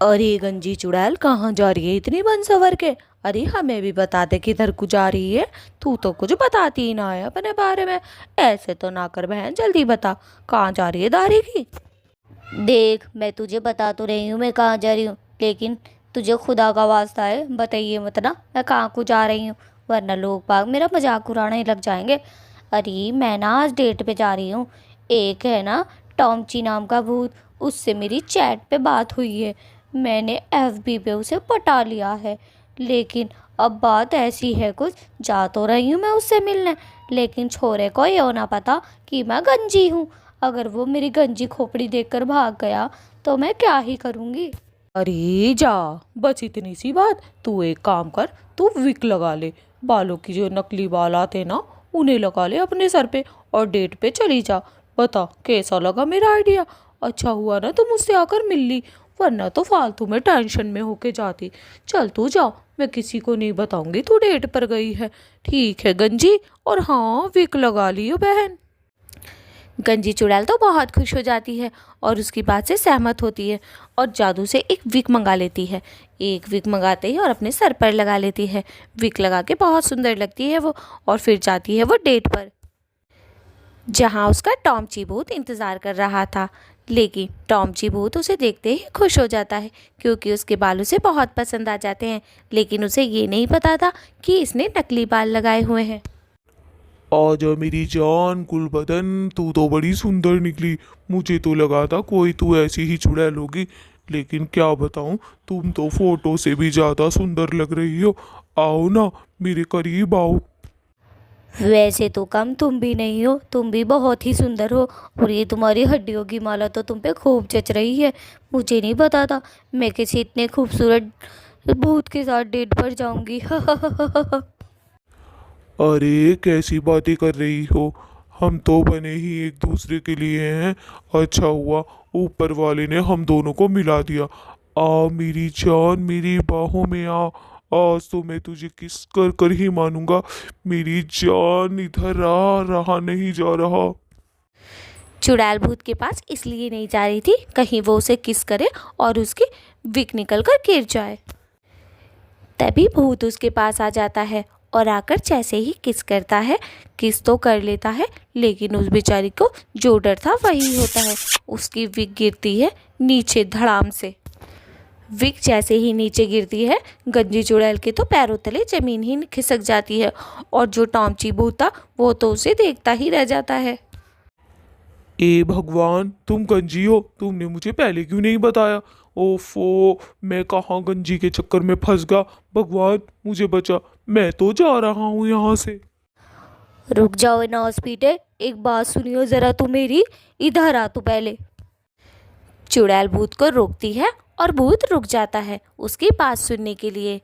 अरे गंजी चुड़ैल, कहाँ जा रही है इतनी बन सवर के? अरे हमें भी बता दे किधर को जा रही है। तू तो कुछ बताती ही ना है अपने बारे में। ऐसे तो ना कर बहन, जल्दी बता कहाँ जा रही है दारी की। देख, मैं तुझे बता तो रही हूँ मैं कहाँ जा रही हूँ, लेकिन तुझे खुदा का वास्ता है बताइए मत ना मैं कहाँ को जा रही हूँ, वरना लोग बाग मेरा मजाक उड़ाने लग जाएंगे। अरे मैं ना आज डेट पे जा रही हूँ। एक है ना टॉमची नाम का भूत, उससे मेरी चैट पे बात हुई है। मैंने एफबी पे उसे पटा लिया है। लेकिन अब बात ऐसी है कुछ, जा तो रही हूँ मैं उससे मिलने, लेकिन छोरे को ये ना पता कि मैं गंजी हूँ। अगर वो मेरी गंजी खोपड़ी देखकर भाग गया तो मैं क्या ही करूँगी। अरे जा, बस इतनी सी बात। तू एक काम कर, तू विक लगा ले। बालों की जो नकली बाल आते ना, उन्हें लगा ले अपने सर पे और डेट पे चली जा। बता कैसा लगा मेरा आइडिया? अच्छा हुआ ना तुम मुझसे आकर मिल ली, वरना तो फालतू में टेंशन में होके जाती। चल तू जा, मैं किसी को नहीं बताऊंगी तू डेट पर गई है। ठीक है गंजी, और हाँ विक लगा लियो बहन। गंजी चुड़ैल तो बहुत खुश हो जाती है और उसकी बात से सहमत होती है और जादू से एक विक मंगा लेती है। एक विक मंगाते ही और अपने सर पर लगा लेती है। विक लगा के बहुत सुंदर लगती है वो, और फिर जाती है वो डेट पर, जहाँ उसका टॉमची भूत इंतज़ार कर रहा था। लेकिन टॉमची भूत उसे देखते ही खुश हो जाता है, क्योंकि उसके बाल उसे बहुत पसंद आ जाते हैं। लेकिन उसे ये नहीं पता था कि इसने नकली बाल लगाए हुए हैं। आजा मेरी जान गुलबदन, तू तो बड़ी सुंदर निकली। मुझे तो लगा था कोई तू ऐसी ही चुड़ैल होगी, लेकिन क्या बताऊं, तुम तो फोटो से भी ज़्यादा सुंदर लग रही हो। आओ ना, मेरे करीब आओ। वैसे तो कम तुम भी नहीं हो, तुम भी बहुत ही सुंदर हो, और ये तुम्हारी हड्डियों की माला तो तुम पे खूब जच रही है। मुझे नहीं पता था मैं किसी इतने खूबसूरत भूत के साथ डेट पर जाऊंगी। अरे कैसी बातें कर रही हो, हम तो बने ही एक दूसरे के लिए हैं। अच्छा हुआ ऊपर वाले ने हम दोनों को मिला दिया। आ मेरी जान, मेरी बाहों में आ। आज तो मैं तुझे किस कर कर ही मानूंगा। मेरी जान इधर आ, रहा नहीं जा रहा। चुड़ैल भूत के पास इसलिए नहीं जा रही थी कहीं वो उसे किस करे और उसकी विक निकल कर गिर जाए। तभी भूत उसके पास आ जाता है और आकर जैसे ही किस करता है, किस तो कर लेता है, लेकिन उस बेचारी को जो डर था वही होता है। उसकी विक गिरती है नीचे धड़ाम से। विक जैसे ही नीचे गिरती है, गंजी चुड़ैल के तो पैरों तले जमीन ही खिसक जाती है, और जो टॉमची भूत था वो तो उसे देखता ही रह जाता है। ए भगवान, तुम गंजी हो, तुमने मुझे पहले क्यों नहीं बताया? ओफो, मैं कहाँ गंजी के चक्कर में फंस गया। भगवान मुझे बचा, मैं तो जा रहा हूँ यहाँ से। रुक जाओ ना हॉस्पिटल, एक बात सुनियो ज़रा तू मेरी, इधर आ तू पहले। चुड़ैल भूत को रोकती है और भूत रुक जाता है उसकी बात सुनने के लिए।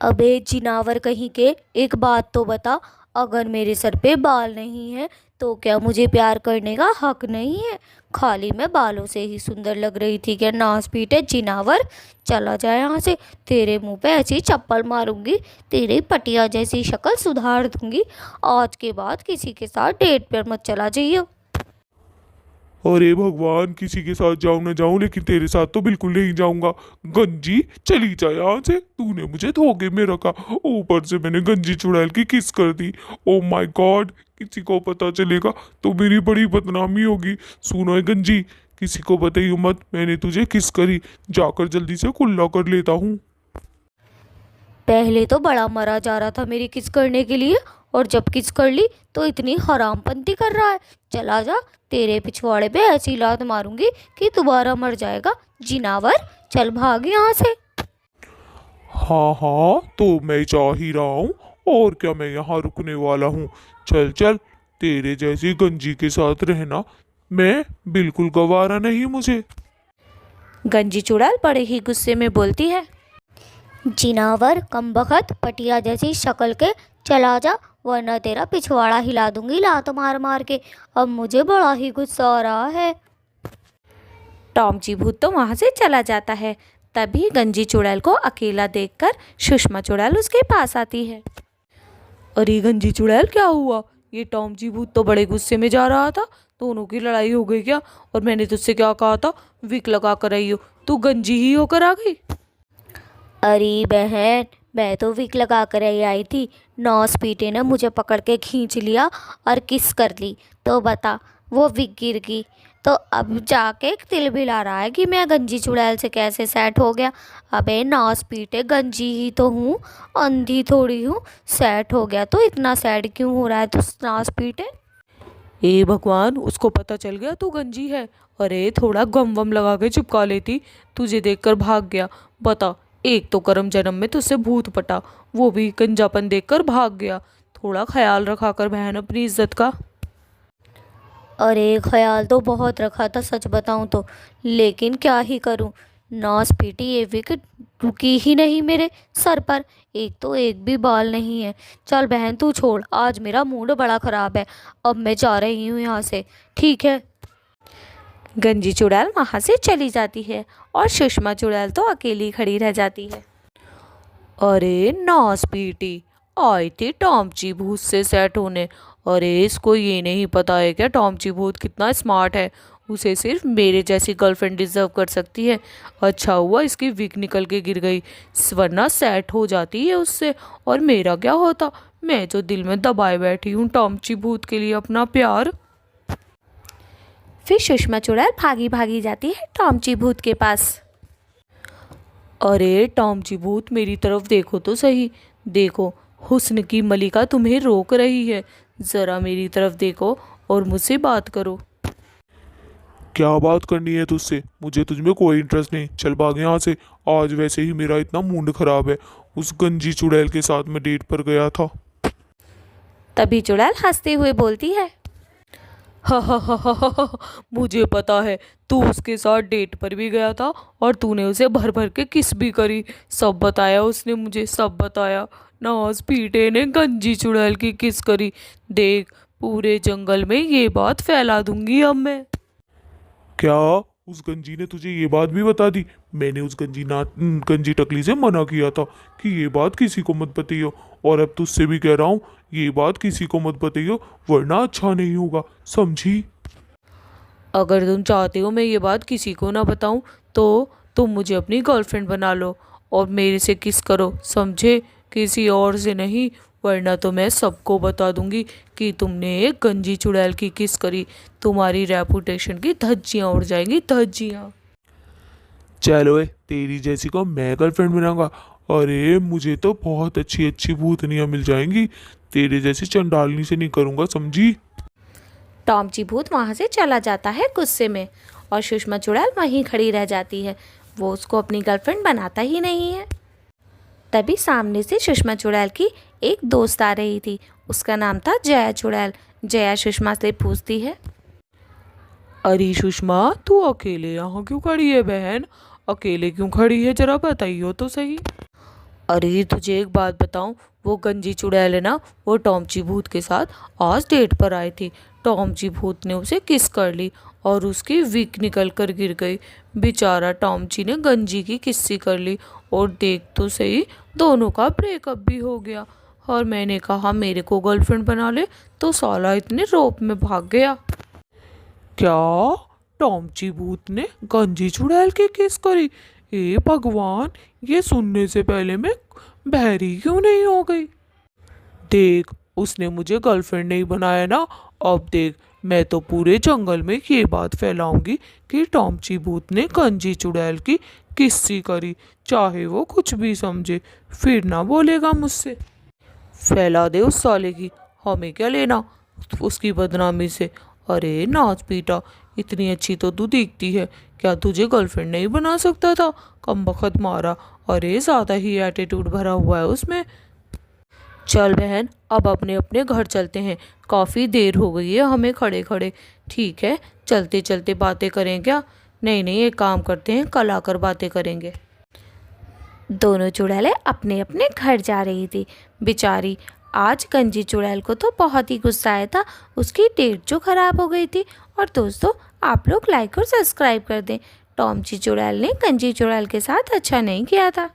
अबे जिनावर कहीं के, एक बात तो बता, अगर मेरे सर पे बाल नहीं है तो क्या मुझे प्यार करने का हक नहीं है? खाली मैं बालों से ही सुंदर लग रही थी क्या? नास पीटे जिनावर, चला जाए यहाँ से। तेरे मुंह पे ऐसी चप्पल मारूंगी, तेरी पटिया जैसी शक्ल सुधार दूंगी। आज के बाद किसी के साथ डेट पर मत चला जाइए। अरे भगवान, किसी के साथ जाऊं ना जाऊं, लेकिन तेरे साथ तो बिल्कुल नहीं जाऊंगा। गंजी चली जा यहाँ से, तूने मुझे धोखे में रखा। ऊपर से मैंने गंजी चुड़ैल की किस कर दी। ओ माय गॉड, किसी को पता चलेगा तो मेरी बड़ी बदनामी होगी। सुनो है गंजी, किसी को बताइयो मत मैंने तुझे किस करी। जाकर जल्दी से कुल्ला कर लेता हूँ। पहले तो बड़ा मरा जा रहा था मेरी किस करने के लिए, और जब किस कर ली तो इतनी हरामपंती कर रहा है। चला जा, तेरे पिछवाड़े पे ऐसी लात मारूंगी कि दोबारा मर जाएगा। जिनावर, चल भाग यहाँ से। हाँ हाँ, तो मैं जा ही रहा हूँ, और क्या मैं यहाँ रुकने वाला हूँ। चल चल, तेरे जैसी गंजी के साथ रहना मैं बिल्कुल गवारा नहीं मुझे। गंजी चुड़ैल बड़े ही गुस्से में बोलती है, जिनावर कमबख्त, पटिया जैसी शक्ल के, चला जा, वरना तेरा पिछवाड़ा हिला दूंगी लात मार मार के। अब मुझे बड़ा ही गुस्सा आ रहा है। टॉमची भूत तो वहाँ से चला जाता है। तभी गंजी चुड़ैल को अकेला देखकर सुषमा चुड़ैल उसके पास आती है। अरे गंजी चुड़ैल, क्या हुआ? ये टॉमची भूत तो बड़े गुस्से में जा रहा था, दोनों की लड़ाई हो गई क्या? और मैंने तुझसे क्या कहा था, विक लगा कर आई हो, तू गंजी ही होकर आ गई। अरे बहन, मैं तो विक लगा कर ही आई थी। नौस पीटे ने मुझे पकड़ के खींच लिया और किस कर ली, तो बता वो विक गिर गई। तो अब जाके दिल भी ला रहा है कि मैं गंजी चुड़ैल से कैसे सेट हो गया। अबे नौस पीटे, गंजी ही तो हूँ, अंधी थोड़ी हूँ। सेट हो गया तो इतना सैड क्यों हो रहा है तू नौस पीटे? ए भगवान, उसको पता चल गया तू गंजी है। अरे थोड़ा गम वम लगा के चिपका लेती, तुझे देखकर भाग गया। बता, एक तो करम जन्म में तुझसे भूत पटा, वो भी गंजापन देखकर भाग गया। थोड़ा ख्याल रखा कर बहन अपनी इज्जत का। अरे ख्याल तो बहुत रखा था सच बताऊं तो, लेकिन क्या ही करूं। नौस पीटी ये विकेट रुकी ही नहीं मेरे सर पर। एक तो एक भी बाल नहीं है। चल बहन तू छोड़, आज मेरा मूड बड़ा ख़राब है। अब मैं जा रही हूँ यहाँ से, ठीक है? गंजी चुड़ैल वहाँ से चली जाती है और सुषमा चुड़ैल तो अकेली खड़ी रह जाती है। अरे नौस पीटी आई थी टॉमची भूत से सेट होने। अरे इसको ये नहीं पता है क्या टॉमची भूत कितना स्मार्ट है, उसे सिर्फ मेरे जैसी गर्लफ्रेंड डिजर्व कर सकती है। अच्छा हुआ इसकी विग निकल के गिर गई, वरना सेट हो जाती है उससे और मेरा क्या होता। मैं जो दिल में दबाए बैठी हूँ टॉमची भूत के लिए अपना प्यार। फिर सुषमा चुड़ैल भागी भागी जाती है टॉमची भूत के पास। अरे टॉमची भूत, मेरी तरफ देखो तो सही, देखो हुस्न की मलिका तुम्हें रोक रही है। ज़रा मेरी तरफ देखो और मुझसे बात करो। क्या बात करनी है तुझसे? मुझे तुझमें कोई इंटरेस्ट नहीं, चल भाग यहाँ से। आज वैसे ही मेरा इतना मूड खराब है, उस गंजी चुड़ैल के साथ मैं डेट पर गया था। तभी चुड़ैल हंसते हुए बोलती है, हा हा हा हा हा हा, मुझे पता है तू उसके साथ डेट पर भी गया था और तूने उसे भर भर के किस भी करी। सब बताया उसने मुझे, सब बताया। नौस पीटे ने गंजी चुड़ैल की किस करी। देख, पूरे जंगल में ये बात फैला दूंगी अब मैं। क्या उस गंजी ने तुझे ये बात भी बता दी? मैंने उस गंजी टकली से मना किया था कि ये बात किसी को मत बताइयो, और अब तुझसे भी कह रहा हूँ ये बात किसी को मत बताइयो, वरना अच्छा नहीं होगा, समझी? अगर तुम चाहते हो मैं ये बात किसी को ना बताऊं तो तुम मुझे अपनी गर्लफ्रेंड बना लो और मेरे से किस करो, समझे? किसी और से नहीं, वरना तो मैं सबको बता दूंगी कि तुमने एक गंजी चुड़ैल की किस करी। तुम्हारी रेपुटेशन की धज्जियां उड़ जाएंगी, धज्जियां। चलो तेरी जैसी को मैं गर्लफ्रेंड बनाऊंगा? अरे मुझे तो बहुत अच्छी अच्छी भूतनियाँ मिल जाएंगी, तेरे जैसी चंडालनी से नहीं करूँगा, समझी? टॉमची भूत वहाँ से चला जाता है गुस्से में और सुषमा चुड़ैल वहीं खड़ी रह जाती है। वो उसको अपनी गर्लफ्रेंड बनाता ही नहीं है। तभी सामने से सुषमा चुड़ैल की एक दोस्त आ रही थी, उसका नाम था जया चुड़ैल। जया सुषमा से पूछती है, अरे सुषमा, तू अकेले यहाँ क्यों खड़ी है बहन? अकेले क्यों खड़ी है, जरा बताइयो तो सही। अरे तुझे एक बात बताऊं, वो गंजी चुड़ैल है ना, वो टॉमची भूत के साथ आज डेट पर आई थी। टॉमची भूत ने उसे किस कर ली और उसकी विक निकल कर गिर गई। बेचारा टॉमची ने गंजी की किस्सी कर ली और देख तो सही, दोनों का ब्रेकअप भी हो गया। और मैंने कहा मेरे को गर्लफ्रेंड बना ले, तो साला इतने रोप में भाग गया। क्या टॉमची भूत ने गंजी चुड़ैल की किस करी? ए भगवान, ये सुनने से पहले मैं बहरी क्यों नहीं हो गई। देख, उसने मुझे गर्लफ्रेंड नहीं बनाया ना, अब देख मैं तो पूरे जंगल में ये बात फैलाऊंगी कि टॉमची भूत ने गंजी चुड़ैल की किस्सी करी, चाहे वो कुछ भी समझे, फिर ना बोलेगा मुझसे। फैला दे उस साले की, हमें क्या लेना उसकी बदनामी से। अरे नाच पीटा, इतनी अच्छी तो तू दिखती है, क्या तुझे गर्लफ्रेंड नहीं बना सकता था? कमबख्त मारा, अरे ज़्यादा ही एटीट्यूड भरा हुआ है उसमें। चल बहन, अब अपने अपने घर चलते हैं, काफ़ी देर हो गई है हमें खड़े खड़े। ठीक है, चलते चलते बातें करें क्या? नहीं नहीं, एक काम करते हैं, कल आकर बातें करेंगे। दोनों चुड़ैलें अपने अपने घर जा रही थी। बेचारी आज गंजी चुड़ैल को तो बहुत ही गुस्सा आया था, उसकी डेट जो ख़राब हो गई थी। और दोस्तों, आप लोग लाइक और सब्सक्राइब कर दें। टॉमची चुड़ैल ने गंजी चुड़ैल के साथ अच्छा नहीं किया था।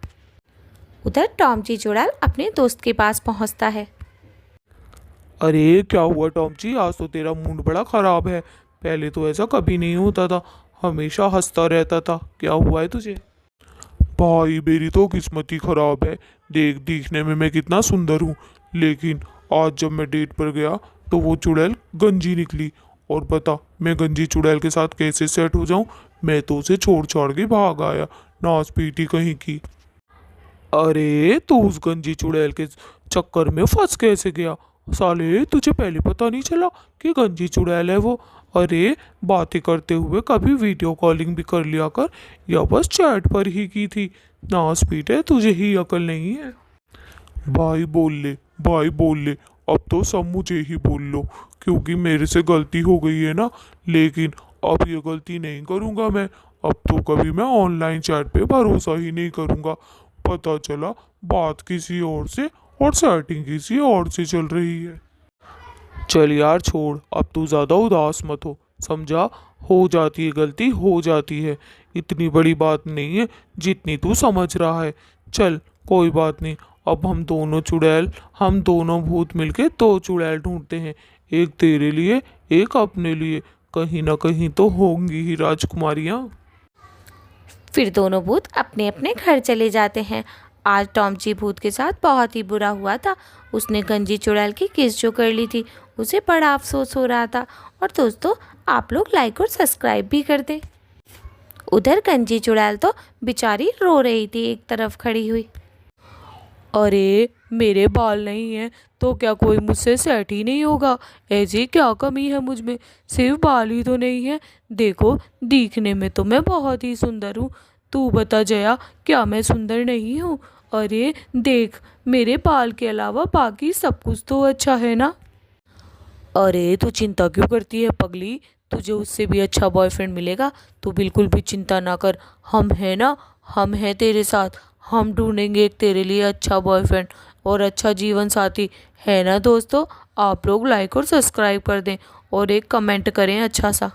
उधर टॉमची चुड़ैल अपने दोस्त के पास पहुंचता है। अरे क्या हुआ टॉमची, आज तो तेरा मूड बड़ा खराब है। पहले तो ऐसा कभी नहीं होता था, हमेशा हंसता रहता था। क्या हुआ है तुझे? भाई मेरी तो किस्मत ही खराब है। देख, दिखने में मैं कितना सुंदर हूँ, लेकिन आज जब मैं डेट पर गया तो वो चुड़ैल गंजी निकली। और बता, मैं गंजी चुड़ैल के साथ कैसे सेट हो जाऊं? मैं तो उसे छोड़ छाड़ के भाग आया, नाच पीटी कहीं की। अरे तू उस गंजी चुड़ैल के चक्कर में फंस कैसे गया? साले तुझे पहले पता नहीं चला कि गंजी चुड़ैल है वो? अरे बातें करते हुए कभी वीडियो कॉलिंग भी कर लिया कर, या बस चैट पर ही की थी। नाच पीटे, तुझे ही अकल नहीं है। भाई बोल ले, भाई बोल ले, अब तो सब मुझे ही बोल लो, क्योंकि मेरे से गलती हो गई है ना। लेकिन अब ये गलती नहीं करूँगा मैं। अब तो कभी मैं ऑनलाइन चैट पे भरोसा ही नहीं करूँगा। पता चला बात किसी और से और सेटिंग किसी और से चल रही है। चल यार छोड़, अब तू ज़्यादा उदास मत हो, समझा? हो जाती है गलती, हो जाती है। इतनी बड़ी बात नहीं है जितनी तू समझ रहा है। चल कोई बात नहीं, अब हम दोनों भूत मिलके दो चुड़ैल ढूंढते हैं। एक तेरे लिए, एक अपने लिए। कहीं ना कहीं तो होंगी ही राजकुमारियाँ। फिर दोनों भूत अपने अपने घर चले जाते हैं। आज टॉमची भूत के साथ बहुत ही बुरा हुआ था। उसने गंजी चुड़ैल की किस जो कर ली थी, उसे बड़ा अफसोस हो रहा था। और दोस्तों, आप लोग लाइक और सब्सक्राइब भी कर दें। उधर गंजी चुड़ैल तो बेचारी रो रही थी एक तरफ खड़ी हुई। अरे मेरे बाल नहीं हैं तो क्या कोई मुझसे सेट ही नहीं होगा? ऐसी क्या कमी है मुझ में? सिर्फ बाल ही तो नहीं है। देखो, दिखने में तो मैं बहुत ही सुंदर हूँ। तू बता जया, क्या मैं सुंदर नहीं हूँ? अरे देख, मेरे बाल के अलावा बाकी सब कुछ तो अच्छा है ना। अरे तू चिंता क्यों करती है पगली? तुझे उससे भी अच्छा बॉयफ्रेंड मिलेगा। तू बिल्कुल भी चिंता ना कर, हम हैं ना, हम हैं तेरे साथ। हम ढूंढेंगे एक तेरे लिए अच्छा बॉयफ्रेंड और अच्छा जीवन साथी, है ना दोस्तों? आप लोग लाइक और सब्सक्राइब कर दें और एक कमेंट करें अच्छा सा।